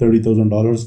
$30,000।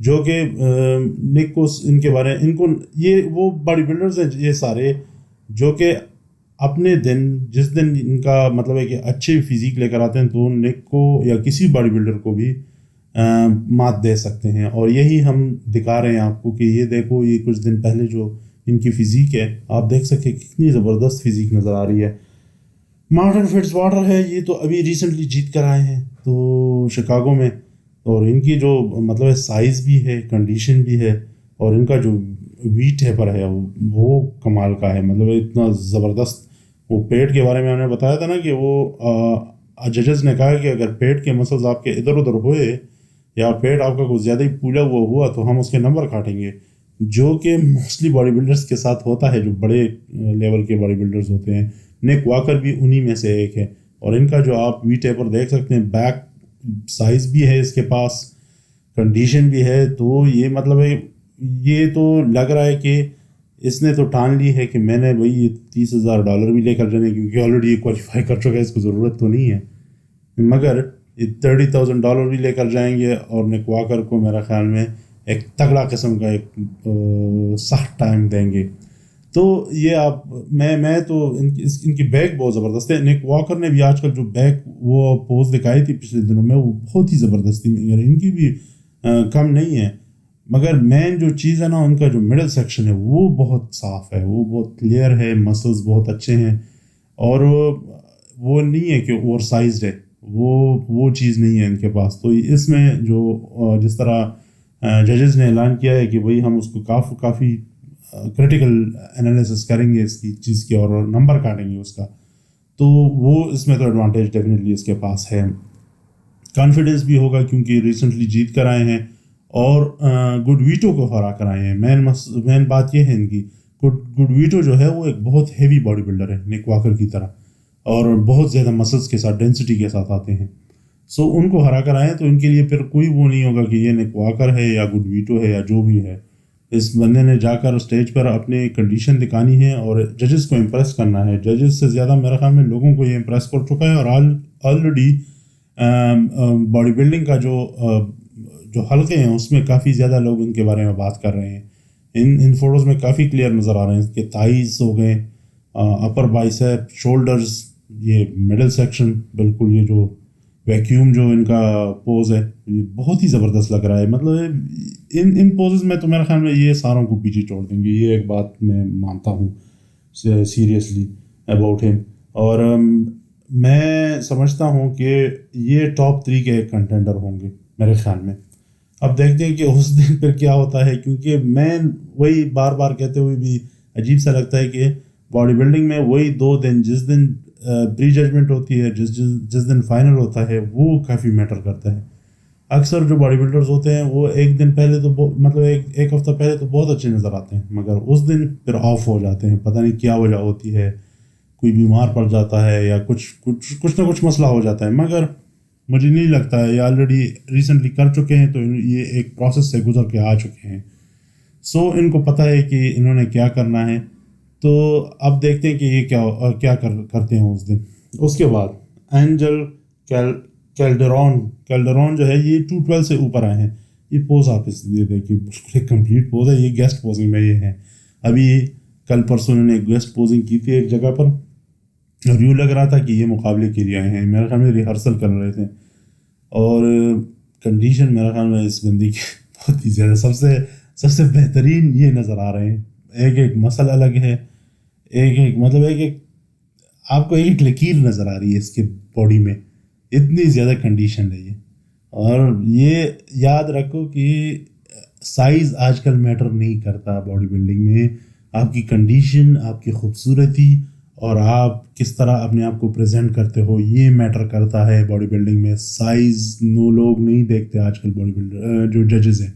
جو کہ نک کو ان کے بارے ان کو یہ وہ باڈی بلڈرز ہیں یہ سارے جو کہ اپنے دن جس دن ان کا مطلب ہے کہ اچھے فزیک لے کر آتے ہیں تو نک کو یا کسی باڈی بلڈر کو بھی مات دے سکتے ہیں. اور یہی ہم دکھا رہے ہیں آپ کو کہ یہ دیکھو یہ کچھ دن پہلے جو ان کی فزیک ہے آپ دیکھ سکتے کتنی زبردست فزیک نظر آ رہی ہے. مارٹن فٹز واٹر ہے یہ تو ابھی ریسنٹلی جیت کر آئے ہیں تو شکاگو میں, اور ان کی جو مطلب سائز بھی ہے کنڈیشن بھی ہے اور ان کا جو ویٹ ہے پر ہے وہ کمال کا ہے. مطلب اتنا زبردست. وہ پیٹ کے بارے میں ہم نے بتایا تھا نا کہ وہ ججز نے کہا کہ اگر پیٹ کے مسلز آپ کے ادھر ادھر ہوئے یا پیٹ آپ کا کچھ زیادہ ہی پھولا ہوا تو ہم اس کے نمبر کاٹیں گے, جو کہ موسٹلی باڈی بلڈرز کے ساتھ ہوتا ہے جو بڑے لیول کے باڈی بلڈرز ہوتے ہیں. نک واکر بھی انہی میں سے ایک ہے. اور ان کا جو آپ وی ٹیپر دیکھ سکتے ہیں بیک سائز بھی ہے اس کے پاس, کنڈیشن بھی ہے. تو یہ مطلب ہے یہ تو لگ رہا ہے کہ اس نے تو ٹان لی ہے کہ میں نے بھائی یہ $30,000 بھی لے کر جانے, کیونکہ آلریڈی یہ کوالیفائی کر چکا ہے اس کو ضرورت تو نہیں ہے, مگر یہ $30,000 بھی لے کر جائیں گے. اور نک واکر کو میرا خیال میں ایک تگڑا قسم کا ایک سخت ٹائم دیں گے. تو یہ آپ میں تو ان کی بیک بہت زبردست ہے. نک واکر نے بھی آج کل جو بیک وہ پوز دکھائی تھی پچھلے دنوں میں وہ بہت ہی زبردست تھی, مگر ان کی بھی کم نہیں ہے. مگر مین جو چیز ہے نا ان کا جو مڈل سیکشن ہے وہ بہت صاف ہے, وہ بہت کلیئر ہے, مسلز بہت اچھے ہیں. اور وہ نہیں ہے کہ اوور سائزڈ ہے, وہ چیز نہیں ہے ان کے پاس. تو اس میں جو جس طرح ججز نے اعلان کیا ہے کہ بھئی ہم اس کو کافی کرٹیکل انالیسس کریں گے اس کی چیز کی اور نمبر کاٹیں گے اس کا, تو وہ اس میں تو ایڈوانٹیج ڈیفینیٹلی اس کے پاس ہے. کانفیڈنس بھی ہوگا کیونکہ ریسنٹلی جیت کر آئے ہیں اور گڈ ویٹو کو ہرا کر آئے ہیں. مین بات یہ ہے ان کی گڈ ویٹو جو ہے وہ ایک بہت ہیوی باڈی بلڈر ہے نک واکر کی طرح, اور بہت زیادہ مسلس کے ساتھ ڈینسٹی کے ساتھ آتے ہیں. سو ان کو ہرا کر آئے تو ان کے لیے پھر کوئی وہ نہیں ہوگا کہ یہ نک واکر ہے یا گڈ ویٹو ہے یا جو بھی ہے. اس بندے نے جا کر اسٹیج پر اپنی کنڈیشن دکھانی ہے اور ججز کو امپریس کرنا ہے. ججز سے زیادہ میرے خیال میں لوگوں کو یہ امپریس کر چکا ہے, اور آلریڈی باڈی بلڈنگ کا جو حلقے ہیں اس میں کافی زیادہ لوگ ان کے بارے میں بات کر رہے ہیں. ان فوٹوز میں کافی کلیئر نظر آ رہے ہیں کہ تھائیز ہو گئے, اپر بائسیپ, شولڈرز, یہ مڈل سیکشن, بالکل یہ جو ویکیوم جو ان کا پوز ہے یہ بہت ہی زبردست لگ رہا ہے. مطلب ان پوزز میں تو میرے خیال میں یہ ساروں کو پیچھے چھوڑ دیں گے, یہ ایک بات میں مانتا ہوں سیریسلی اباؤٹ ہم. اور میں سمجھتا ہوں کہ یہ ٹاپ 3 کے ایک کنٹینڈر ہوں گے میرے خیال میں. اب دیکھتے ہیں کہ اس دن پھر کیا ہوتا ہے, کیونکہ میں وہی بار بار کہتے ہوئے بھی عجیب سا لگتا ہے کہ باڈی بلڈنگ میں وہی 2 دن, جس دن پری ججمنٹ ہوتی ہے, جس دن فائنل ہوتا ہے, وہ کافی میٹر کرتا ہے. اکثر جو باڈی بلڈرز ہوتے ہیں وہ ایک دن پہلے تو مطلب ایک ہفتہ پہلے تو بہت اچھے نظر آتے ہیں, مگر اس دن پھر آف ہو جاتے ہیں. پتہ نہیں کیا وجہ ہوتی ہے, کوئی بیمار پڑ جاتا ہے یا کچھ نہ کچھ مسئلہ ہو جاتا ہے. مگر مجھے نہیں لگتا ہے, یہ آلریڈی ریسنٹلی کر چکے ہیں تو یہ ایک پروسیس سے گزر کے آ چکے ہیں. سو ان کو پتہ ہے کہ انہوں نے کیا کرنا ہے. تو اب دیکھتے ہیں کہ یہ کیا کرتے ہیں اس دن. اس کے بعد اینجل کیلڈرون جو ہے یہ 212 سے اوپر آئے ہیں. یہ پوز آپ اس لیے دیکھیے بالکل ایک کمپلیٹ پوز ہے, یہ گیسٹ پوزنگ میں یہ ہے. ابھی کل پرسوں انہوں نے ایک گیسٹ پوزنگ کی تھی ایک جگہ پر, اور یوں لگ رہا تھا کہ یہ مقابلے کے لیے آئے ہیں. میرے خیال میں ریہرسل کر رہے تھے, اور کنڈیشن میرے خیال میں اس بندی کی بہت ہی زیادہ سب سے بہترین یہ نظر آ رہے ہیں. ایک مسئلہ الگ ہے, مطلب ایک آپ کو ایک لکیر نظر آ رہی ہے اس کے باڈی میں, اتنی زیادہ کنڈیشن ہے یہ. اور یہ یاد رکھو کہ سائز آج کل میٹر نہیں کرتا باڈی بلڈنگ میں. آپ کی کنڈیشن, آپ کی خوبصورتی اور آپ کس طرح اپنے آپ کو پریزنٹ کرتے ہو یہ میٹر کرتا ہے باڈی بلڈنگ میں. سائز لوگ نہیں دیکھتے آج کل. باڈی بلڈر جو ججز ہیں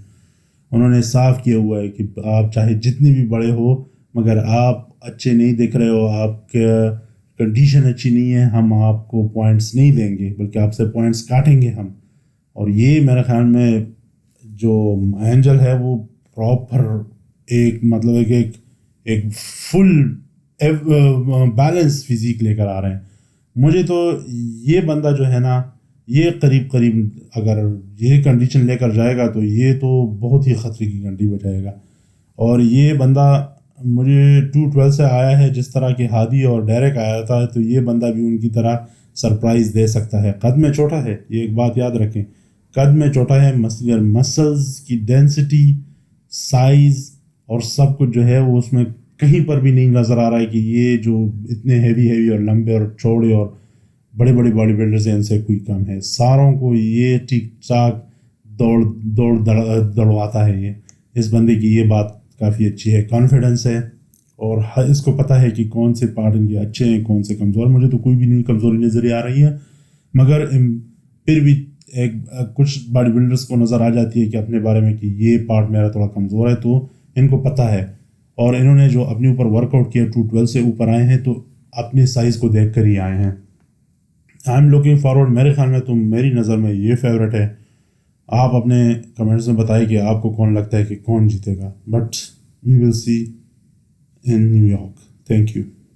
انہوں نے صاف کیا ہوا ہے کہ آپ چاہے جتنے بھی بڑے ہو مگر آپ اچھے نہیں دکھ رہے ہو, آپ کا کنڈیشن اچھی نہیں ہے, ہم آپ کو پوائنٹس نہیں دیں گے بلکہ آپ سے پوائنٹس کاٹیں گے ہم. اور یہ میرے خیال میں جو اینجل ہے وہ پراپر ایک مطلب ایک فل بیلنس فزیک لے کر آ رہے ہیں. مجھے تو یہ بندہ جو ہے نا یہ قریب قریب اگر یہ کنڈیشن لے کر جائے گا تو یہ تو بہت ہی خطرے کی گھنٹی بجائے گا. اور یہ بندہ مجھے 212 سے آیا ہے جس طرح کہ ہادی اور ڈیریک آیا تھا, تو یہ بندہ بھی ان کی طرح سرپرائز دے سکتا ہے. قد میں چھوٹا ہے, یہ ایک بات یاد رکھیں, قد میں چھوٹا ہے, مسلز کی ڈینسٹی, سائز اور سب کچھ جو ہے وہ اس میں کہیں پر بھی نہیں نظر آ رہا ہے کہ یہ جو اتنے ہیوی اور لمبے اور چوڑے اور بڑے بڑے باڈی بلڈرز ہیں ان سے کوئی کم ہے. ساروں کو یہ ٹھیک ٹھاک دوڑواتا ہے. یہ اس بندے کی یہ بات کافی اچھی ہے, کانفیڈنس ہے, اور اس کو پتہ ہے کہ کون سے پارٹ ان کے اچھے ہیں کون سے کمزور. مجھے تو کوئی بھی نہیں کمزوری نظر آ رہی ہے, مگر پھر بھی کچھ باڈی بلڈرز کو نظر آ جاتی ہے کہ اپنے بارے میں کہ یہ پارٹ میرا تھوڑا کمزور ہے, تو ان کو پتہ ہے اور انہوں نے جو اپنے اوپر ورک آؤٹ کیا 212 سے اوپر آئے ہیں تو اپنے سائز کو دیکھ کر ہی آئے ہیں. I am looking forward. میرے خیال میں تو میری نظر میں یہ فیوریٹ ہے. آپ اپنے کمنٹس میں بتائیں کہ آپ کو کون لگتا ہے کہ کون جیتے گا, but we will see in New York. Thank you.